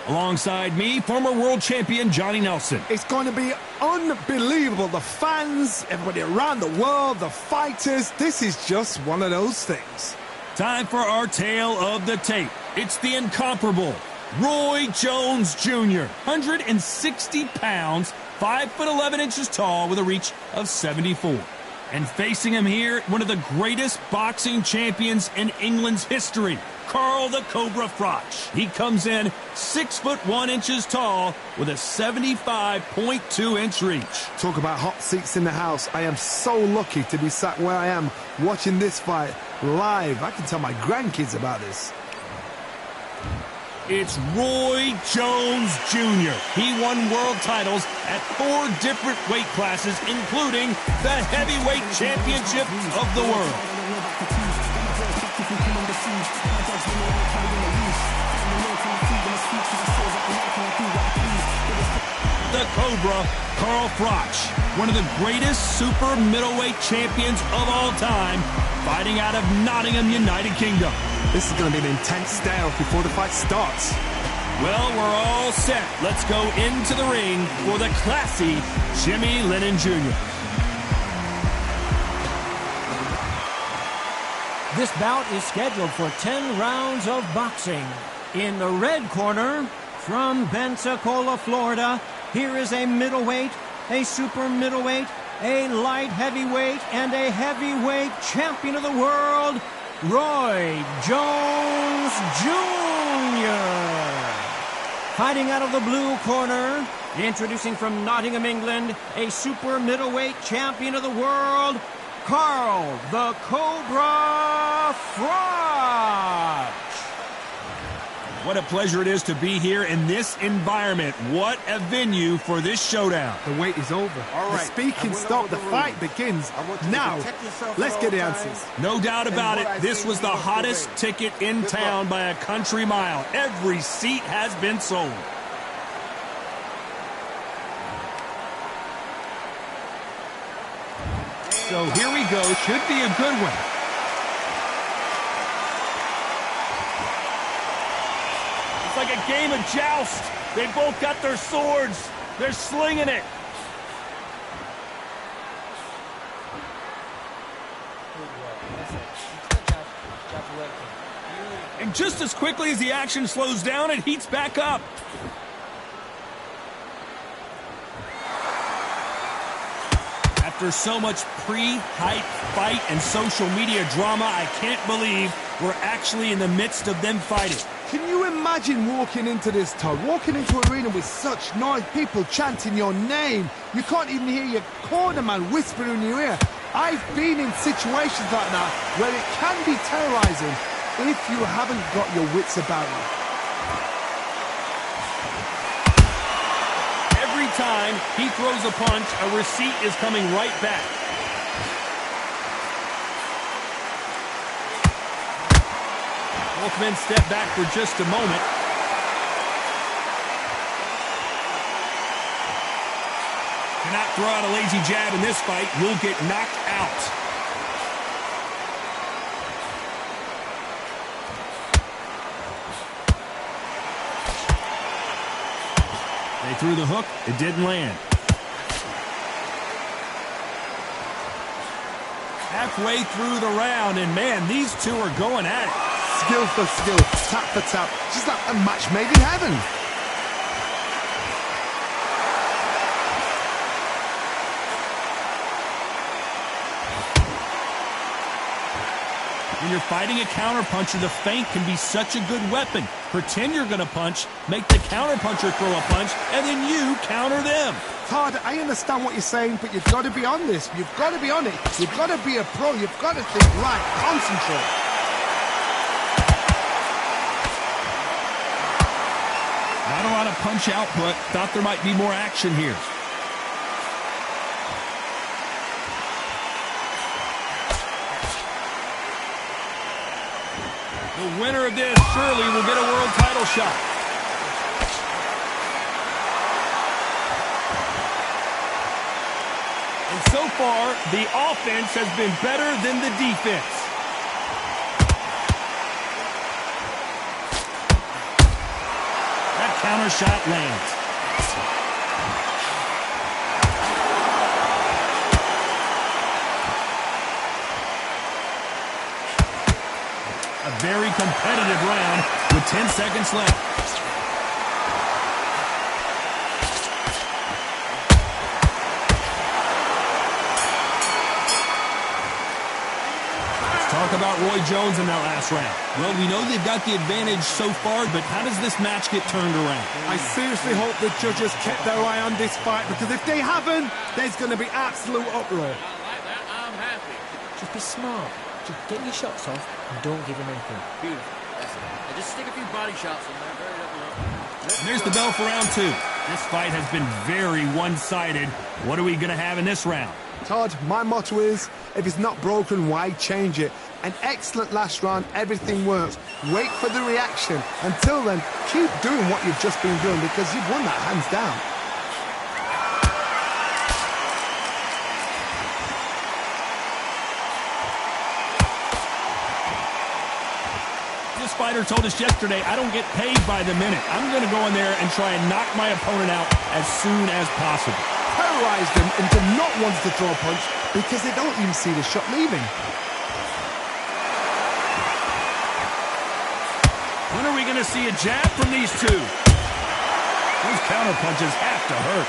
Alongside me, former world champion Johnny Nelson. It's going to be unbelievable. The fans, everybody around the world, the fighters. This is just one of those things. Time for our tale of the tape. It's the incomparable Roy Jones Jr., 160 pounds, 5'11" tall with a reach of 74. And facing him here, one of the greatest boxing champions in England's history, Carl the Cobra Froch. He comes in 6'1" tall with a 75.2-inch reach. Talk about hot seats in the house. I am so lucky to be sat where I am watching this fight live. I can tell my grandkids about this. It's Roy Jones Jr. He won world titles at 4 different weight classes, including the heavyweight championship of the world. The Cobra, Carl Froch, one of the greatest super middleweight champions of all time, fighting out of Nottingham, United Kingdom. This is going to be an intense standoff before the fight starts. Well, we're all set. Let's go into the ring for the classy Jimmy Lennon Jr. This bout is scheduled for 10 rounds of boxing. In the red corner, from Pensacola, Florida, here is a middleweight, a super middleweight, a light heavyweight, and a heavyweight champion of the world, Roy Jones Jr. Fighting out of the blue corner, introducing from Nottingham, England, a super middleweight champion of the world, Carl the Cobra Froch. What a pleasure it is to be here in this environment. What a venue for this showdown. The wait is over. All right. The speaking stopped. The fight begins. Now, let's get the answers. No doubt about it, this was the hottest ticket in town by a country mile. Every seat has been sold. So here we go. Should be a good one. It's like a game of joust. They both got their swords. They're slinging it. And just as quickly as the action slows down, it heats back up. After so much pre-hype fight and social media drama, I can't believe we're actually in the midst of them fighting. Can you imagine walking into this, Todd? Walking into an arena with such noise, people chanting your name. You can't even hear your cornerman whispering in your ear. I've been in situations like that where it can be terrorizing if you haven't got your wits about you. Every time he throws a punch, a receipt is coming right back. Both men step back for just a moment. Cannot throw out a lazy jab in this fight. You'll get knocked out. They threw the hook. It didn't land. Halfway through the round, and man, these two are going at it. Skill for skill, tap for tap, just like a match made in heaven. When you're fighting a counterpuncher, the feint can be such a good weapon. Pretend you're going to punch, make the counterpuncher throw a punch, and then you counter them. Todd, I understand what you're saying, but you've got to be on this. You've got to be on it. You've got to be a pro. You've got to think right, concentrate. Not a lot of punch output. Thought there might be more action here. The winner of this surely will get a world title shot. And so far, the offense has been better than the defense. That counter shot lands. A very competitive round with 10 seconds left. Talk about Roy Jones in that last round. Well, we know they've got the advantage so far, but how does this match get turned around? I seriously hope the judges kept their eye on this fight, because if they haven't, there's going to be absolute uproar. I like that. I'm happy. Just be smart. Just get your shots off and don't give him anything. Beautiful. That's it. And just stick a few body shots in there. Very up. And there's the bell for round 2. This fight has been very one-sided. What are we going to have in this round? Todd, my motto is, if it's not broken, why change it? An excellent last round, everything works. Wait for the reaction. Until then, keep doing what you've just been doing, because you've won that hands down. This fighter told us yesterday, I don't get paid by the minute. I'm going to go in there and try and knock my opponent out as soon as possible. Terrorize them into not wanting to throw a punch because they don't even see the shot leaving. When are we going to see a jab from these two? Those counter punches have to hurt.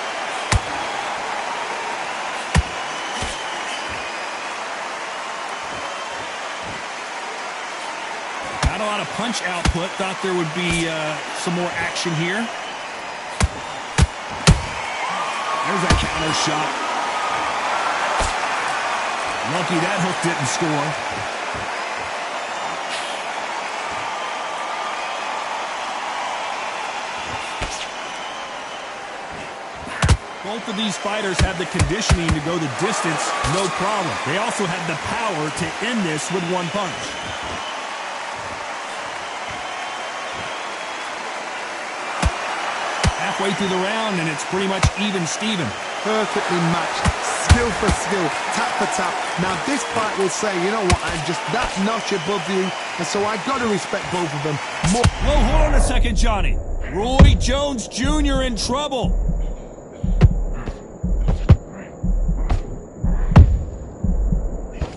Not a lot of punch output. Thought there would be some more action here. There's a counter shot. Lucky that hook didn't score. Both of these fighters have the conditioning to go the distance, no problem. They also have the power to end this with one punch. Halfway through the round, and it's pretty much even Steven. Perfectly matched, skill for skill, tap for tap. Now this fight will say, you know what, I'm just that notch above you, and so I got to respect both of them. Whoa, hold on a second, Johnny. Roy Jones Jr. in trouble.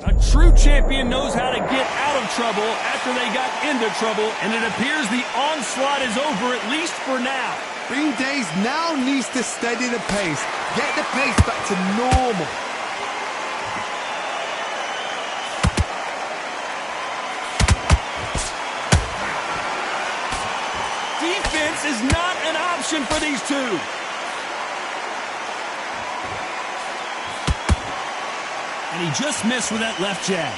A true champion knows how to get out of trouble after they got into trouble, and it appears the onslaught is over, at least for now. Bean Days now needs to steady the pace. Get the pace back to normal. Defense is not an option for these two. And he just missed with that left jab.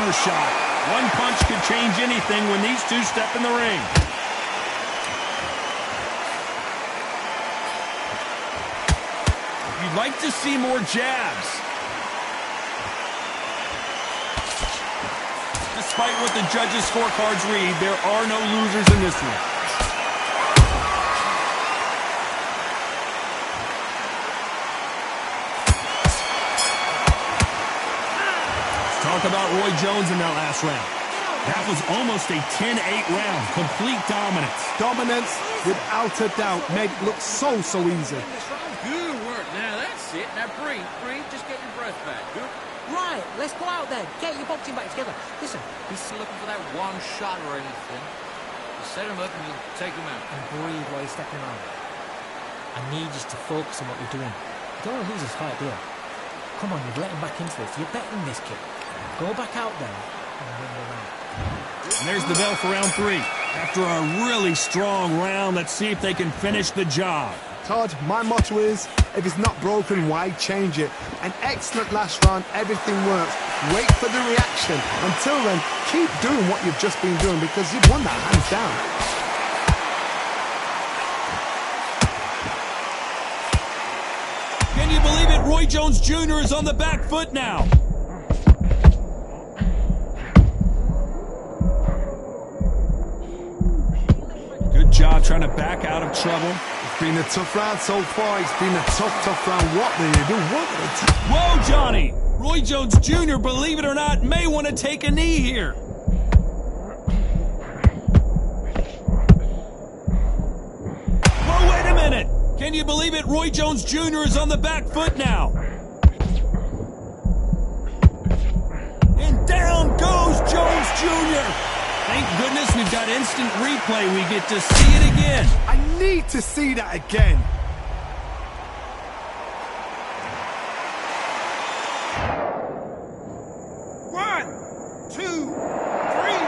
Shot. One punch could change anything when these two step in the ring. You'd like to see more jabs. Despite what the judges' scorecards read, there are no losers in this one. Talk about Roy Jones in that last round. That was almost a 10-8 round. Complete dominance. Dominance, without a doubt, made it look so easy. Good work. Now that's it. Now breathe. Just get your breath back. Good. Right, let's go out there. Get your boxing back together. Listen, He's looking for that one shot or anything. You set him up and you take him out. and breathe while you're stepping around. I need you to focus on what you're doing. You don't want to lose this fight, do you? Come on, you've let him back into this. You're betting this kid. Go back out there and win the round. And there's the bell for round 3. After a really strong round, let's see if they can finish the job. Todd, my motto is, if it's not broken, why change it? An excellent last round, everything works. Wait for the reaction. Until then, keep doing what you've just been doing, because you've won that hands down. Can you believe it? Roy Jones Jr. is on the back foot now. Good job trying to back out of trouble. Been a tough round so far. It's been a tough round. What do you do? Whoa, Johnny! Roy Jones Jr., believe it or not, may want to take a knee here. Whoa, wait a minute! Can you believe it? Roy Jones Jr. is on the back foot now. And down goes Jones Jr. Thank goodness we've got instant replay. We get to see it again. I need to see that again. One, two, three,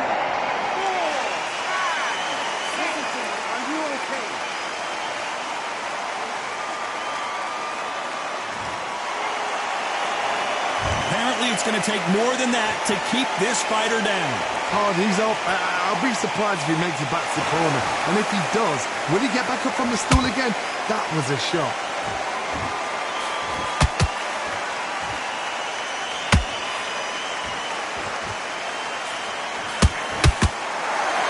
four, five, six. Are you okay? Apparently it's going to take more than that to keep this fighter down. Oh, he's up. I'll be surprised if he makes it back to the corner. And if he does, will he get back up from the stool again? That was a shot.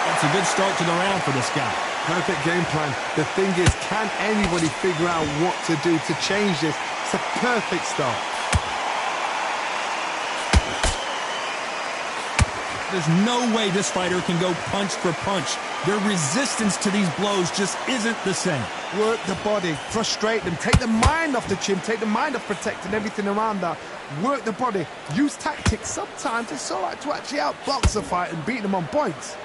That's a good start to the round for this guy. Perfect game plan. The thing is, can anybody figure out what to do to change this? It's a perfect start. There's no way this fighter can go punch for punch. Their resistance to these blows just isn't the same. Work the body, frustrate them, take the mind off the chin, take the mind off protecting everything around that. Work the body, use tactics. Sometimes it's all right to actually outbox a fight and beat them on points.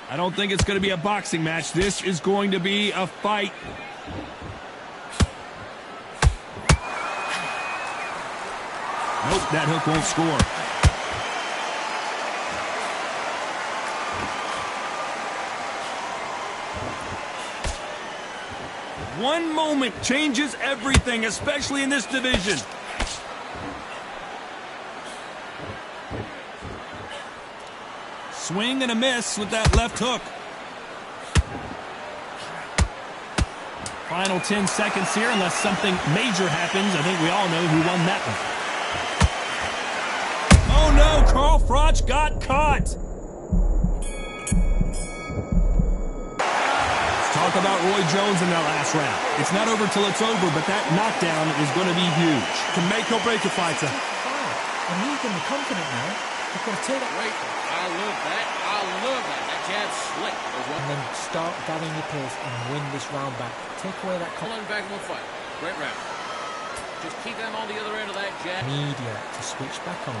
I don't think it's going to be a boxing match. This is going to be a fight. Nope, that hook won't score. One moment changes everything, especially in this division. Swing and a miss with that left hook. Final 10 seconds here, unless something major happens. I think we all know who won that one. Oh no, Carl Froch got caught. Let's talk about Roy Jones in that last round. It's not over till it's over, but that knockdown is going to be huge. Can make or break a fighter. And he's going to be confident now. He's going to take that. Great. I love that. I love that. That jab's slick. And then start gathering your pace and win this round back. Take away that Pulling back in the fight. Great round. Just keep them on the other end of that jab. media to switch back on.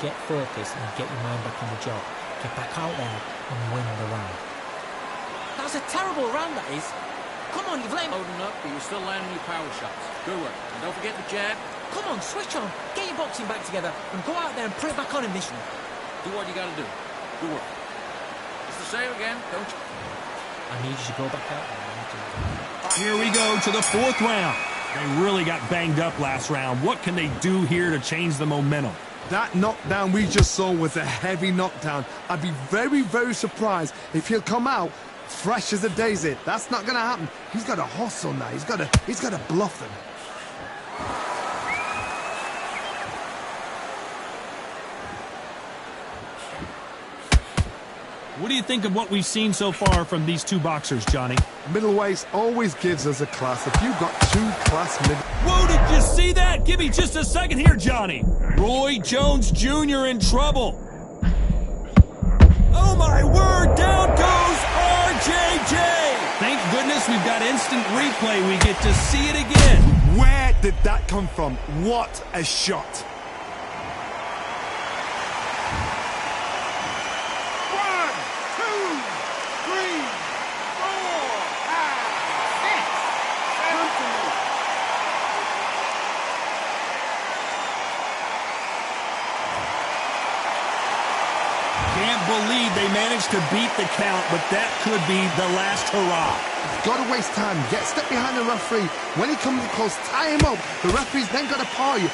Get focused and get your mind back on the job. Get back out there and win the round. That was a terrible round, that is. Come on, you've let him. Loading up, but you're still landing your power shots. Good work. And don't forget the jab. Come on, switch on. Get your boxing back together and go out there and put it back on in this one. Do what you got to do. Good work. It's the same again, don't you? I need you to go back out there. Here we go to the fourth round. They really got banged up last round. What can they do here to change the momentum? That knockdown we just saw was a heavy knockdown. I'd be very, very surprised if he'll come out fresh as a daisy. That's not going to happen. He's got to hustle now. He's got to bluff them. What do you think of what we've seen so far from these two boxers, Johnny? Middleweight always gives us a class. If you've got two class Whoa, did you see that? Give me just a second here, Johnny. Roy Jones Jr. in trouble. Oh, my word. Down goes RJJ. Thank goodness we've got instant replay. We get to see it again. Where did that come from? What a shot. Can't believe they managed to beat the count, but that could be the last hurrah. Got to waste time. Get step behind the referee. When he comes close, tie him up. The referee's then got to paw you.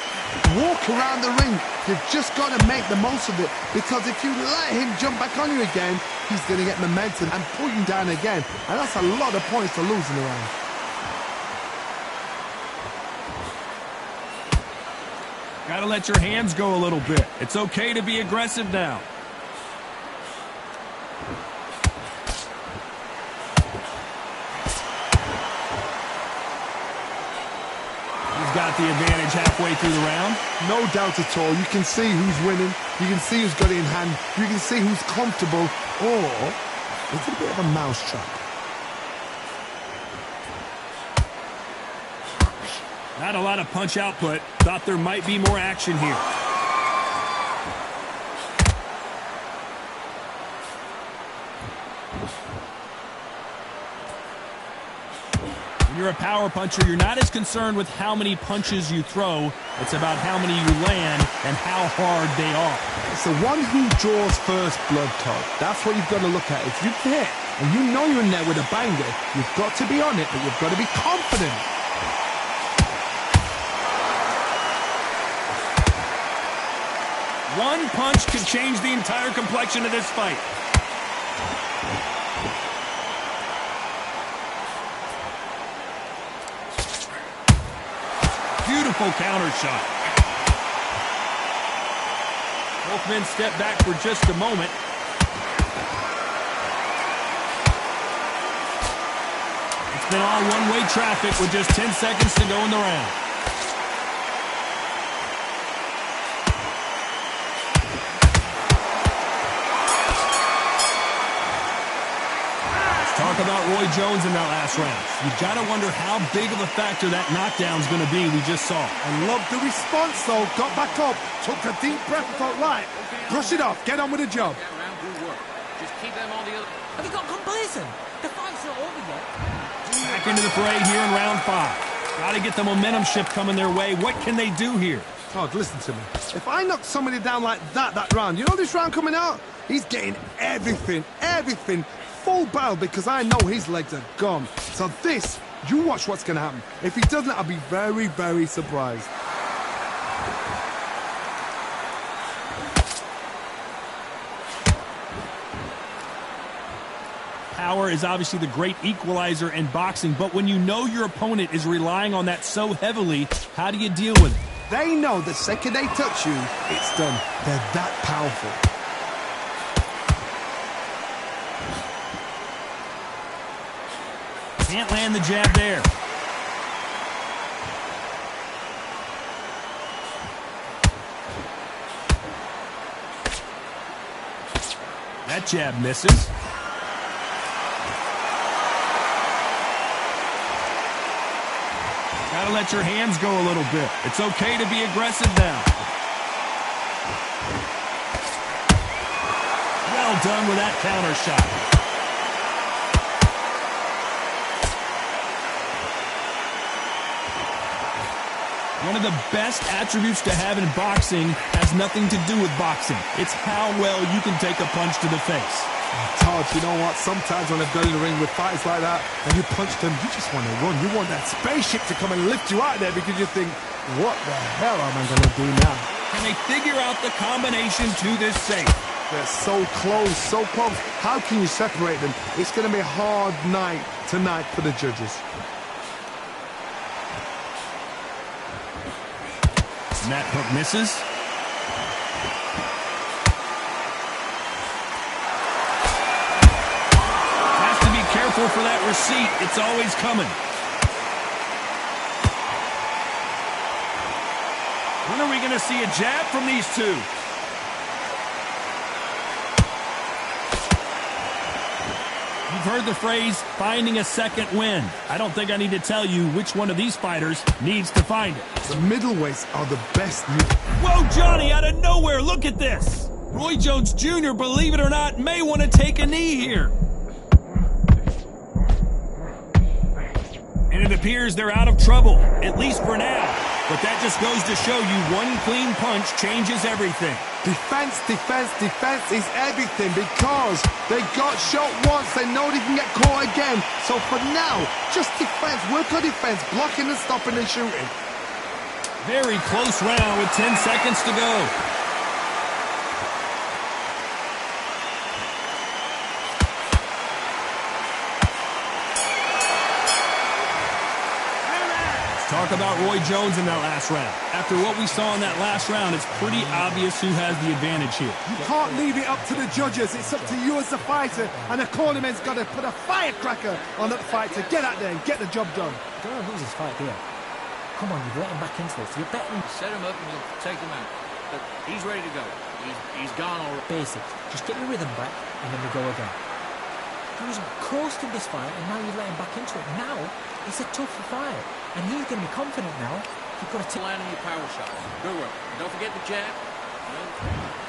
Walk around the ring. You've just got to make the most of it, because if you let him jump back on you again, he's going to get momentum and pull you down again. And that's a lot of points to lose in the round. Got to let your hands go a little bit. It's okay to be aggressive now. He's got the advantage halfway through the round. No doubt at all. You can see who's winning. You can see who's got it in hand. You can see who's comfortable. Or it's a bit of a mousetrap. Not a lot of punch output. Thought there might be more action here. When you're a power puncher, you're not as concerned with how many punches you throw. It's about how many you land and how hard they are. It's the one who draws first blood, Todd. That's what you've got to look at. If you hit and you know you're in there with a banger, you've got to be on it, but you've got to be confident. One punch could change the entire complexion of this fight. Beautiful counter shot. Both men step back for just a moment. It's been all one-way traffic with just 10 seconds to go in the round. Talk about Roy Jones in that last round. You've got to wonder how big of a factor that knockdown's going to be we just saw. I love the response, though. Got back up, took a deep breath and thought, right, brush it off, get on with the job. That round will work. Just keep them on the other. Have you got complacent? The fight's not over yet. Back into the fray here in round 5. Got to get the momentum shift coming their way. What can they do here? Todd, listen to me. If I knock somebody down like that round, you know this round coming out? He's getting everything, full barrel, because I know his legs are gone. So this, you watch what's going to happen. If he doesn't, I'll be very, very surprised. Power is obviously the great equalizer in boxing, but when you know your opponent is relying on that so heavily, how do you deal with it? They know the second they touch you, it's done. They're that powerful. Can't land the jab there. That jab misses. Gotta let your hands go a little bit. It's okay to be aggressive now. Well done with that counter shot. One of the best attributes to have in boxing has nothing to do with boxing. It's how well you can take a punch to the face. Todd, you know what? Sometimes when I've got in the ring with fighters like that, and you punch them, you just want to run. You want that spaceship to come and lift you out there because you think, what the hell am I going to do now? Can they figure out the combination to this safe? They're so close, so close. How can you separate them? It's going to be a hard night tonight for the judges. And that hook misses. Has to be careful for that receipt. It's always coming. When are we going to see a jab from these two? You've heard the phrase, finding a second win. I don't think I need to tell you which one of these fighters needs to find it. The middleweights are the best. Whoa, Johnny, out of nowhere, look at this. Roy Jones Jr., believe it or not, may want to take a knee here. And it appears they're out of trouble, at least for now. But that just goes to show you one clean punch changes everything. Defense is everything, because they got shot once, they know they can get caught again. So for now, just defense, work on defense, blocking and stopping and shooting. Very close round with 10 seconds to go. Talk about Roy Jones in that last round. After what we saw in that last round, it's pretty obvious who has the advantage here. You can't leave it up to the judges. It's up to you as the fighter, and the cornerman's got to put a firecracker on that fight to get out there and get the job done. You don't lose this fight here. Come on, you've let him back into this. You're betting. Set him up and you'll take him out. But he's ready to go. He's gone already. Basic. Just get your rhythm back, and then we go again. He was coasting this fight, and now you've let him back into it. Now, it's a tougher fight, and he's going to be confident now. You've got to Land on your power shots. Good work. Don't forget the jab.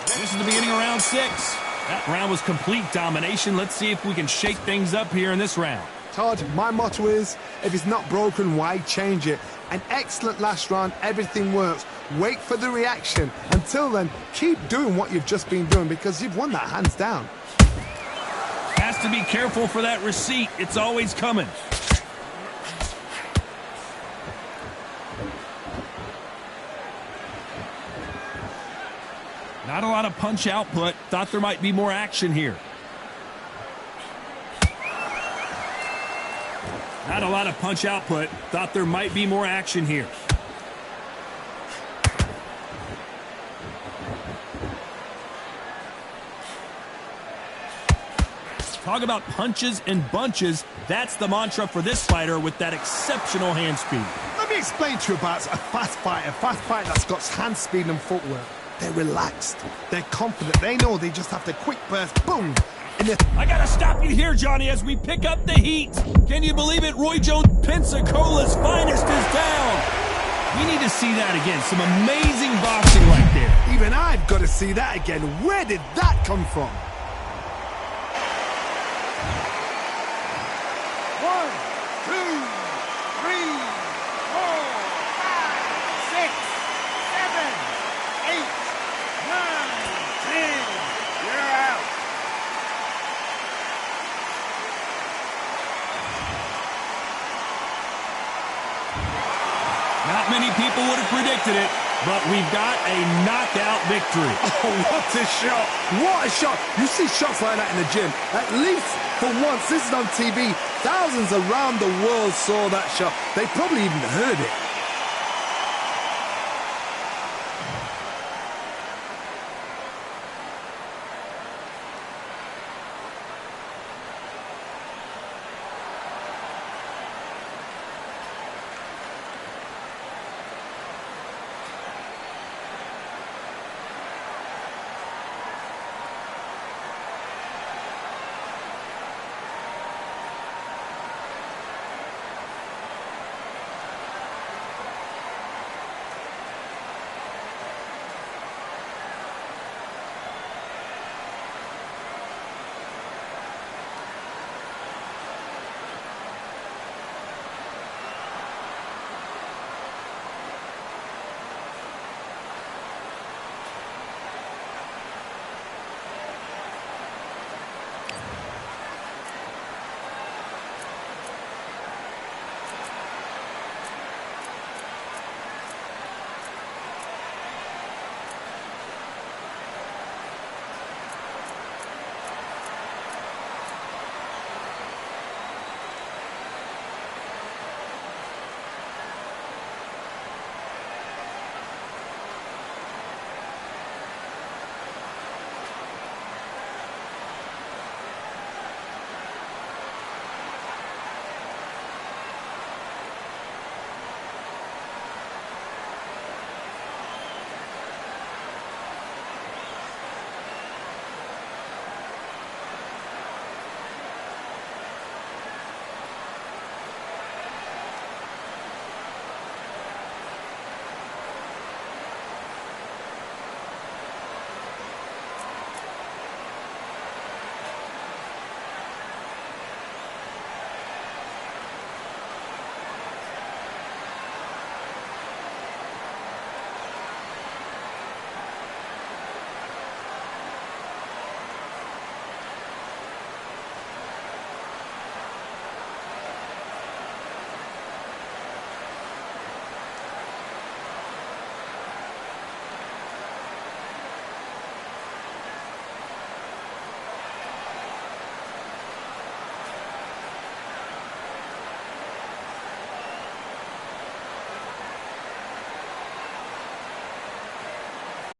This is the beginning of round 6. That round was complete domination. Let's see if we can shake things up here in this round. Todd, my motto is, if it's not broken, why change it? An excellent last round, everything works. Wait for the reaction. Until then, keep doing what you've just been doing because you've won that hands down. Has to be careful for that receipt. It's always coming. Not a lot of punch output. Thought there might be more action here. Not a lot of punch output. Thought there might be more action here. Talk about punches and bunches. That's the mantra for this fighter with that exceptional hand speed. Let me explain to you about a fast fighter that's got hand speed and footwork. They're relaxed. They're confident. They know they just have to quick burst, boom. I gotta stop you here, Johnny, as we pick up the heat. Can you believe it? Roy Jones, Pensacola's finest is down. We need to see that again. Some amazing boxing right there. Even I've got to see that again. Where did that come from? 1, 2, 3, 4, 5, 6, 7, 8, 9, 10. You're out. Not many people would have predicted it, but we've got a knockout victory. Oh, what a shot. What a shot. You see shots like that in the gym. At least for once, this is on TV. Thousands around the world saw that shot. They probably even heard it.